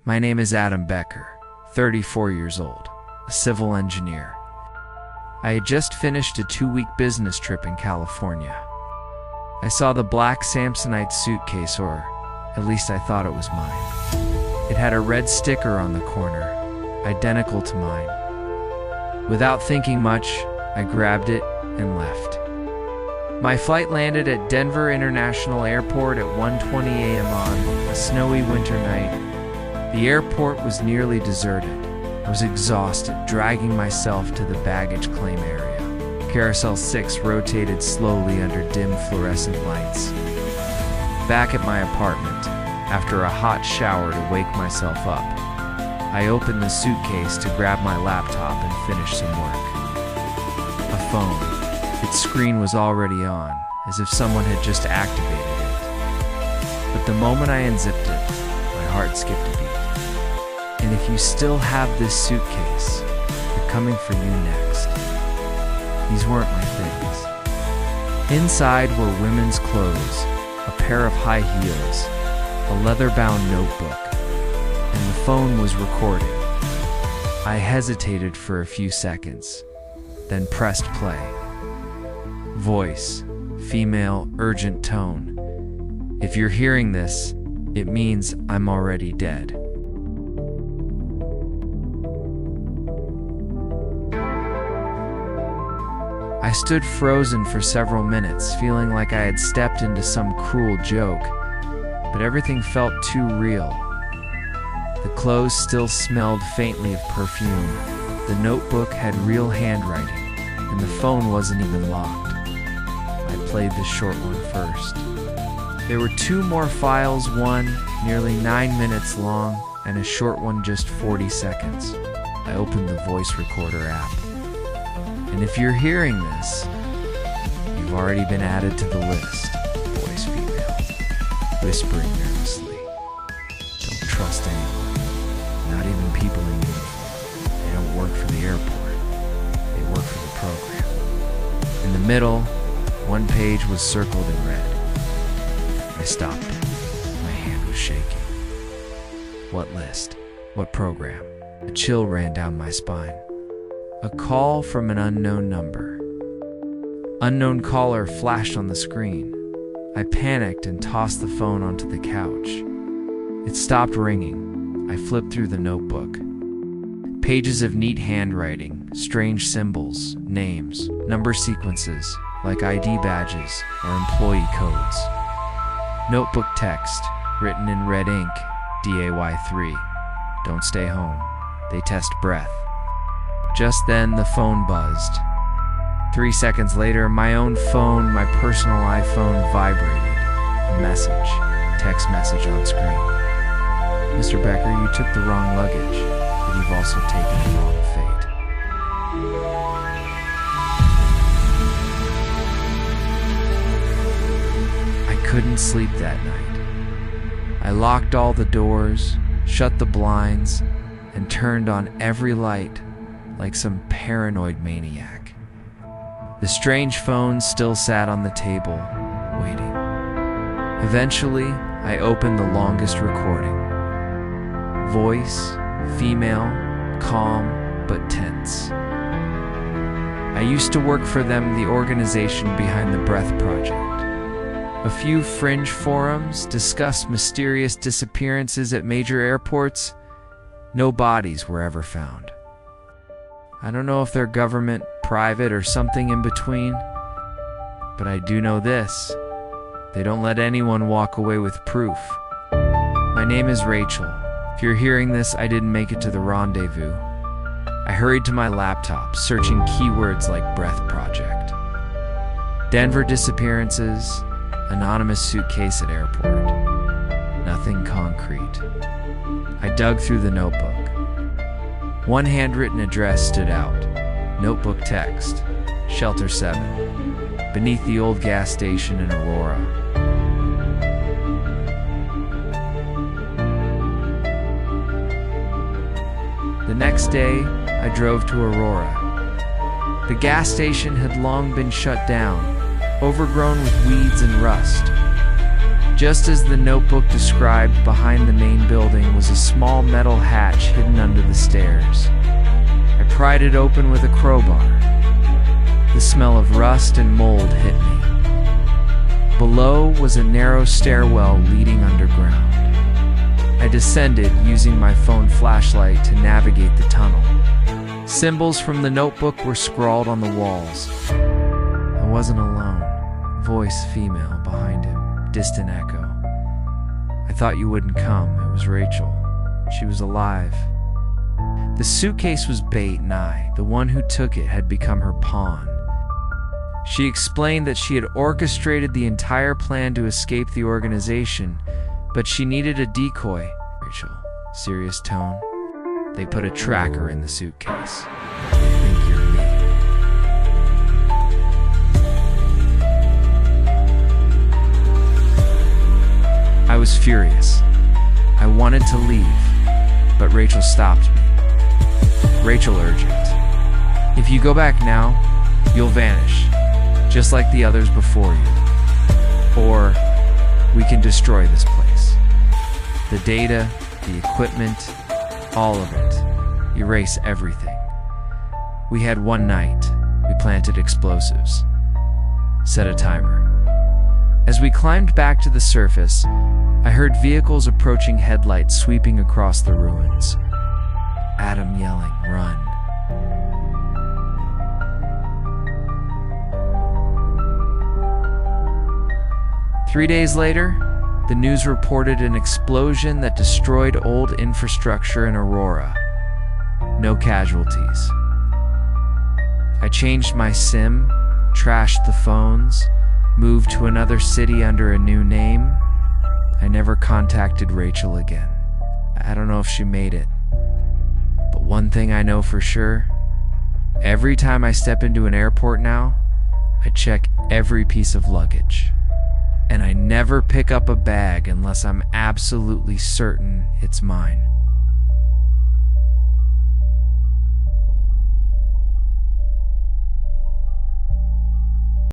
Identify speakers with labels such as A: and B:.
A: My name is Adam Becker, 34 years old, a civil engineer. I had just finished a 2-week business trip in California. I saw the black Samsonite suitcase, or at least I thought it was mine. It had a red sticker on the corner, identical to mine. Without thinking much, I grabbed it and left. My flight landed at Denver International Airport at 1:20 a.m. on a snowy winter night. The airport was nearly deserted. I was exhausted, dragging myself to the baggage claim area. Carousel 6 rotated slowly under dim fluorescent lights. Back at my apartment, after a hot shower to wake myself up, I opened the suitcase to grab my laptop and finish some work. A phone. Its screen was already on, as if someone had just activated it. But the moment I unzipped it, my heart skipped a beat. And if you still have this suitcase, they're coming for you next. These weren't my things. Inside were women's clothes, a pair of high heels, a leather-bound notebook, and the phone was recording. I hesitated for a few seconds, then pressed play. Voice, female, urgent tone. If you're hearing this, it means I'm already dead. I stood frozen for several minutes, feeling like I had stepped into some cruel joke, but everything felt too real. The clothes still smelled faintly of perfume, the notebook had real handwriting, and the phone wasn't even locked. I played the short one first. There were 2 more files, one nearly 9 minutes long, and a short one just 40 seconds. I opened the voice recorder app. And if you're hearing this, you've already been added to the list. Voice female, whispering nervously. Don't trust anyone, not even people in uniform. They don't work for the airport. They work for the program. In the middle, one page was circled in red. I stopped it. My hand was shaking. What list? What program? A chill ran down my spine. A call from an unknown number. Unknown caller flashed on the screen. I panicked and tossed the phone onto the couch. It stopped ringing. I flipped through the notebook. Pages of neat handwriting, strange symbols, names, number sequences, like ID badges or employee codes. Notebook text, written in red ink, DAY3. Don't stay home. They test breath. Just then, the phone buzzed. 3 seconds later, my own phone, my personal iPhone, vibrated. A message, text message on screen. Mr. Becker, you took the wrong luggage, but you've also taken the wrong fate. I couldn't sleep that night. I locked all the doors, shut the blinds, and turned on every light like some paranoid maniac. The strange phone still sat on the table, waiting. Eventually, I opened the longest recording. Voice, female, calm, but tense. I used to work for them, the organization behind the Breath Project. A few fringe forums discussed mysterious disappearances at major airports. No bodies were ever found. I don't know if they're government, private, or something in between, but I do know this. They don't let anyone walk away with proof. My name is Rachel. If you're hearing this, I didn't make it to the rendezvous. I hurried to my laptop, searching keywords like Breath Project. Denver disappearances, anonymous suitcase at airport. Nothing concrete. I dug through the notebook. One handwritten address stood out. Notebook text, Shelter 7, beneath the old gas station in Aurora. The next day, I drove to Aurora. The gas station had long been shut down, overgrown with weeds and rust. Just as the notebook described, behind the main building was a small metal hatch hidden under the stairs. I pried it open with a crowbar. The smell of rust and mold hit me. Below was a narrow stairwell leading underground. I descended using my phone flashlight to navigate the tunnel. Symbols from the notebook were scrawled on the walls. I wasn't alone. Voice female behind him, distant echo. I thought you wouldn't come. It was Rachel. She was alive. The suitcase was bait, and I, the one who took it, had become her pawn. She explained that she had orchestrated the entire plan to escape the organization, but she needed a decoy. Rachel, serious tone. They put a tracker in the suitcase. I think you're me. I was furious. I wanted to leave, but Rachel stopped me. Rachel urged, "If you go back now, you'll vanish, just like the others before you. Or we can destroy this place. The data, the equipment, all of it. Erase everything. We had one night. We planted explosives. Set a timer." As we climbed back to the surface, I heard vehicles approaching, headlights sweeping across the ruins. Adam yelling, "Run." Three days later, the news reported an explosion that destroyed old infrastructure in Aurora. No casualties. I changed my SIM, trashed the phones, moved to another city under a new name. I never contacted Rachel again. I don't know if she made it. But one thing I know for sure, every time I step into an airport now, I check every piece of luggage. And I never pick up a bag unless I'm absolutely certain it's mine.